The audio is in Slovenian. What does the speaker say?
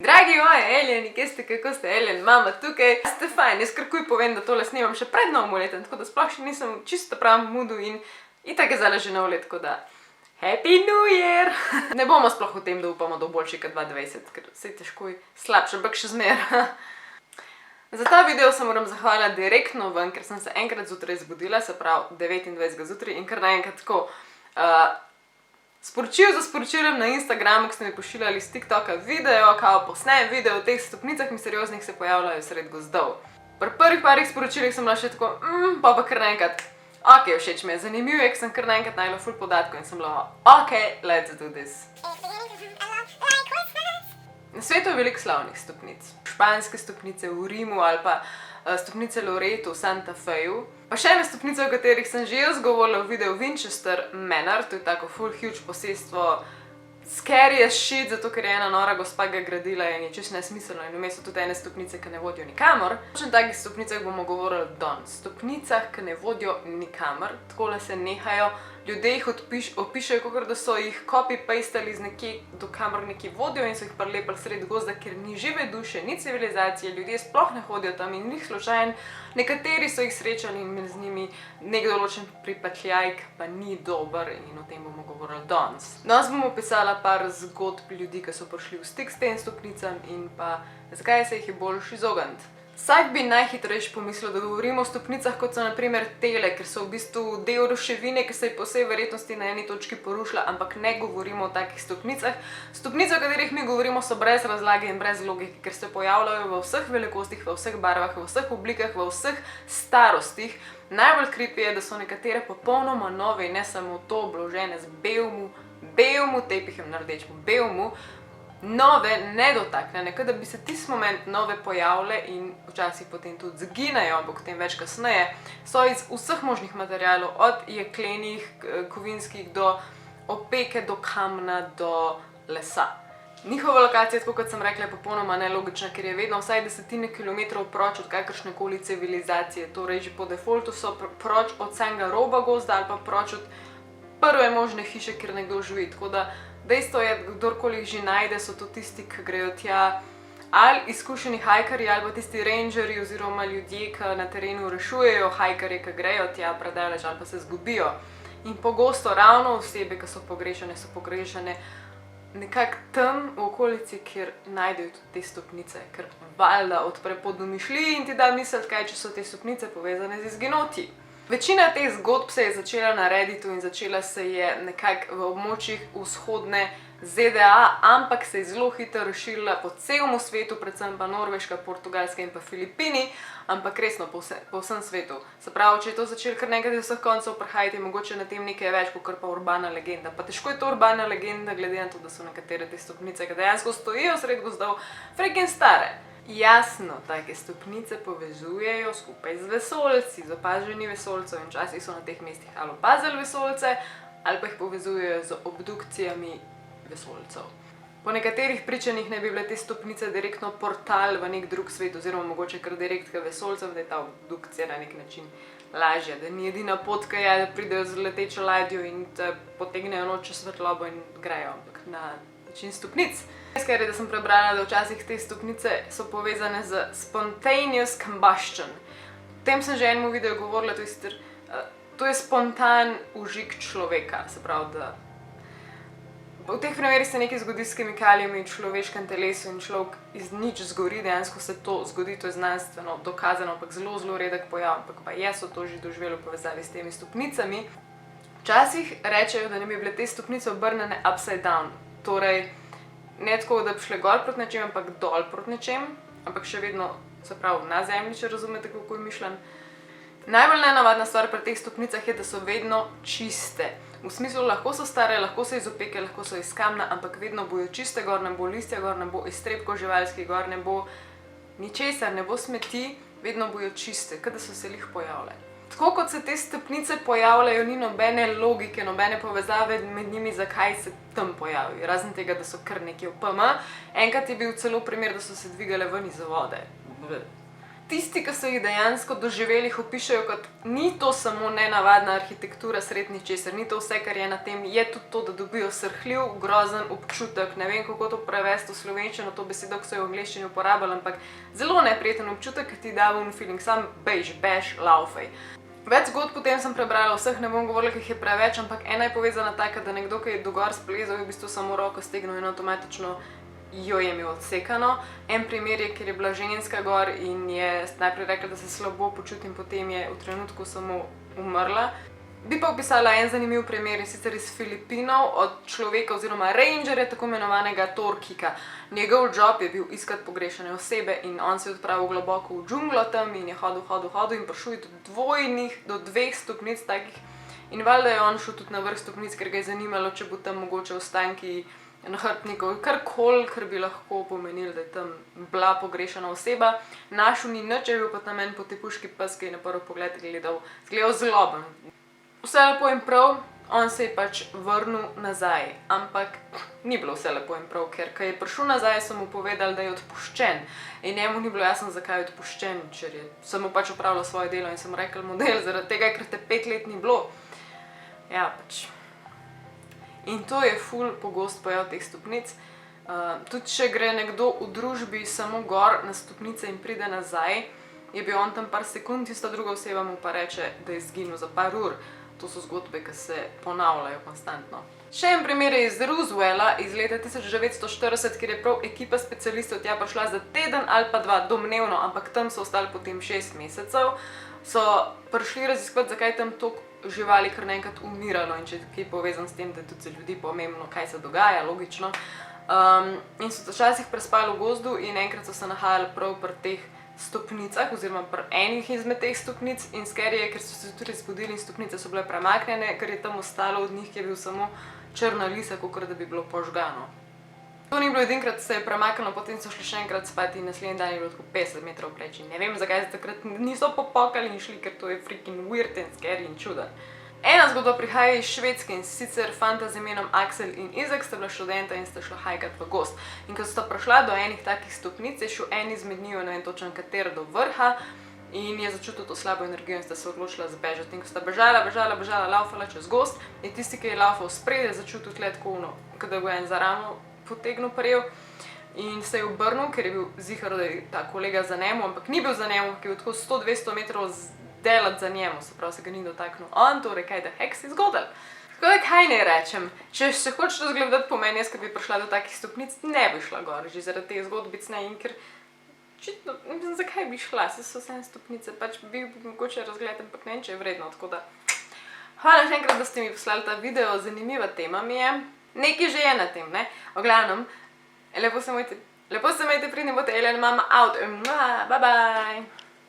Dragi moji alieni, kje ste, kako ste, alien mama tukaj, ste fajn, jaz kar kuj povem, da tole snimam še pred novim letom, tako da sploh še nisem čisto pravem moodu in itak je zdaj že nov let, tako da Happy New Year! Ne bomo sploh v tem, da upamo, da bo boljši kot 2020, ker se je težko slabše, ampak še zmer. Za ta video se moram zahvaliti direktno ven, ker sem se enkrat zjutraj zbudila, se pravi 29. zjutraj in kar naenkrat tako sporočil za sporočilom na Instagramu, ko ste mi pošiljali z TikToka video, kao posnejem video o teh stopnicah misterioznih se pojavljajo sred gozdov. Pri prvih parih sporočilih sem bila še tako, pa kar naenkrat, ok, všeč mi je, zanimivo je, ker sem kar naenkrat najela ful podatkov in sem bila, ok, let's do this. Na svetu je veliko slavnih stopnic. Španske stopnice v Rimu ali pa stopnice Loreto v Santa Feju. Pa še ene stopnice, o katerih sem že jaz govorila v videu Winchester Manor, to je tako full huge posestvo, scary as shit, zato ker je ena nora gospa ga gradila in je čisto nesmiselno in vmes so tudi ene stopnice, ki ne vodijo nikamor. Točno takih stopnicah bomo govorili danes. Stopnicah, ki ne vodijo nikamor, takole se nehajo, ljudje jih opišejo, kakor da so jih copy-pastali z nekje, do kamor nekje vodijo in so jih prilepili sred gozda, ker ni žive duše, ni civilizacije, ljudje sploh ne hodijo tam in njih slučajen. Nekateri so jih srečali in imeli z njimi nek določen pripetljaj, ki pa ni dober in o tem bomo govorili danes. Danes bomo opisala par zgodb ljudi, ki so prišli v stik s tem stopnicam in pa zakaj se jih je boljše izogniti. Vsak bi najhitrejši pomislil, da govorimo o stopnicah, kot so na primer tele, ker so v bistvu del ruševine, ki se je po vsej verjetnosti na eni točki porušila, ampak ne govorimo o takih stopnicah. Stopnice, o katerih mi govorimo, so brez razlage in brez logike, ker se pojavljajo v vseh velikostih, v vseh barvah, v vseh oblikah, v vseh starostih. Najbolj creepy je, da so nekatere popolnoma nove in ne samo to, obložene z belmu tepihem na rdečem belmu, nove, nedotaknjene, kot da bi se tisti moment nove pojavile in včasih potem tudi zginejo, ampak potem več kasneje, so iz vseh možnih materialov, od jeklenih, kovinskih do opeke, do kamna, do lesa. Njihova lokacija, tako kot sem rekla, je popolnoma nelogična, ker je vedno vsaj desetine kilometrov proč od kakršnekoli civilizacije, torej že po defaultu so proč od samega roba gozda ali pa proč od prve možne hiše, kjer nekdo živi, tako da dejstvo je, kdorkoli jih že najde, so to tisti, ki grejo tja, ali izkušeni hajkarji, ali pa tisti rangerji oziroma ljudje, ki na terenu rešujejo hajkarje, ki grejo tja predaleč ali pa se zgubijo. In pogosto ravno osebe, ki so pogrešane nekako tam v okolici, kjer najdejo tudi te stopnice, ker valjda odpre pot domišljiji in ti da misliti, kaj če so te stopnice povezane z izginotji. Večina teh zgodb se je začela na Redditu in začela se je nekako v območjih vzhodne ZDA, ampak se je zelo hitro razširila po celem svetu, predvsem pa Norveška, Portugalska in pa Filipini, ampak resno po vsem svetu. Se pravi, če je to začelo kar nekaj z vseh koncev prihajati, mogoče na tem nekaj več, kot pa urbana legenda. Pa težko je to urbana legenda, glede na to, da so nekatere te stopnice, ki dejansko stojijo sred gozdov, freaking stare. Jasno, take stopnice povezujejo skupaj z vesoljci, z opažanji vesoljcev in včasih so na teh mestih ali opazili vesoljce ali pa jih povezujejo z obdukcijami vesoljcev. Po nekaterih pričanjih ne bi bile te stopnice direktno portal v nek drug svet oziroma mogoče kar direkt k vesoljcem, da je ta obdukcija na nek način lažja, da ni edina pot, ki je, da pridejo z letečo ladjo in te potegnejo noč čez svetlobo in grejo, ampak na način stopnic. Ker je, da sem prebrala, da včasih te stopnice so povezane z spontaneous combustion. O tem sem že enemu videu govorila, to je spontan užig človeka, se pravi, da v teh primerih se nekaj zgodi s kemikalijami v človeškem telesu in človek iz nič zgori, dejansko se to zgodi, to je znanstveno dokazano, ampak zelo redek pojav, ampak pa so to že doživeli v povezavi s temi stopnicami. Včasih rečejo, da ne bi bile te stopnice obrnjene upside down, torej ne tako, da bi šle gor proti nečem, ampak dol proti nečem, ampak še vedno, se pravi, na zemlji, če razumete, kako je mišljen. Najbolj nenavadna stvar pri teh stopnicah je, da so vedno čiste. V smislu, lahko so stare, lahko so iz opeke, lahko so iz kamna, ampak vedno bojo čiste, gor ne bo listja, gor ne bo iztrebkov živalskih, gor ne bo ničesar, ne bo smeti, vedno bojo čiste, kot da so se lih pojavile. Tako kot se te stopnice pojavljajo, ni nobene logike, nobene povezave med njimi, zakaj se tam pojavijo, razen tega, da so kar nekje v PM. Enkrat je bil celo primer, da so se dvigale ven iz vode. tisti, ki so jih dejansko doživeli, jih opišajo kot ni to samo nenavadna arhitektura sred ničesar, ni to vse, kar je na tem, je tudi to, da dobijo srhljiv, grozen občutek, ne vem, kako to prevesti v slovenščino, to besedo, ki so jo v angleščini uporabljali, ampak zelo neprijeten občutek, ki ti da un feeling, sam bejž, bež, laufej. Več zgodb potem sem prebrala, vseh ne bom govorila, ker jih je preveč, ampak ena je povezana taka, da nekdo, ki je dogor splezal, je v bistvu samo roko stegnil in avtomatično jo je imel odsekano. En primer je, kjer je bila ženska gor in je najprej rekla, da se slabo počutim, potem je v trenutku samo umrla. Bi pa opisala en zanimiv primer, sicer iz Filipinov, od človeka oziroma rangerja, tako imenovanega Torkika. Njegov job je bil iskati pogrešane osebe in on se je odpravil globoko v džunglo tam in je hodil in prišel do 2 stopnic takih. In valjda je on šel tudi na vrh stopnic, ker ga je zanimalo, če bo tam mogoče ostanki nahrbtnikov, karkoli, kar bi lahko pomenilo, da je tam bila pogrešana oseba. Našel ni nič, je bil pa tam en potepuški pes, ki je na prvi pogled gledal zloben. Vse lepo in prav, on se je pač vrnil nazaj, ampak ni bilo vse lepo in prav, ker ko je prišel nazaj, so mu povedali, da je odpuščen. In njemu ni bilo jasno, zakaj je odpuščen, ker je samo pač opravljal svoje delo in sem rekel model, zaradi tega, ker te 5 let ni bilo. Ja, pač. In to je ful pogost pojav teh stopnic. Tudi če gre nekdo v družbi samo gor na stopnice in pride nazaj, je bil on tam par sekund, tista druga oseba mu pa reče, da je izginil za par ur. To so zgodbe, ki se ponavljajo konstantno. Še en primer je iz Roswella iz leta 1940, kjer je prav ekipa specialistov tja prišla za teden ali pa 2 domnevno, ampak tam so ostali potem 6 mesecev. So prišli raziskovati, zakaj tam toliko živali kar naenkrat umiralo in če je kaj povezan s tem, da je tudi za ljudi pomembno, kaj se dogaja, logično. In so včasih prespali v gozdu in enkrat so se nahajali prav pri teh stopnicah oziroma pri enih izmed teh stopnic in scary je, ker so se tudi zbudili in stopnice so bile premaknjene, ker je tam ostalo od njih, ki je bil samo črna lisa, kakor da bi bilo požgano. To ni bilo edinkrat, se je premaknilo, potem so šli še enkrat spati in naslednji dan je bilo tako 50 metrov preč in ne vem, zakaj se takrat niso popokali in šli, ker to je freaking weird and scary in čuden. Ena zgodba prihaja iz Švedske in sicer fanta z imenom Axel in Izak sta bila študenta in sta šla hajkat v gozd. In ko sta prišla do enih takih stopnic, je šel en izmed njiju, ne vem točno katero, do vrha in je začutil to slabo energijo in sta se odločila zbežati. In ko sta bežala, laufala čez gozd, je tisti, ki je laufal spredaj, začutil tle tako ono, kot da ga je en za ramo potegnil prijel in se je obrnil, ker je bil zihar, da je ta kolega za njemu, ampak ni bil za njemu, ker je tako 100-200 metrov delati za njemu, se pravi se ga ni dotaknil on, torej kaj da hek si zgodil. Tako da kaj ne rečem, če se hočeš razgledati po meni, jaz, ker bi prišla do takih stopnic, ne bi šla gor, že zaradi teh zgodbic ne, in ker očitno, ne vem, zakaj bi šla, se so vse stopnice, pač bi mogoče razgledati, ampak ne vem, če je vredno, tako da. Hvala še enkrat, da ste mi poslali ta video, zanimiva tema mi je. Nekaj že je na tem, ne? O glavnem, lepo se imejte, pridni bote, Ellen, mama out, bye bye!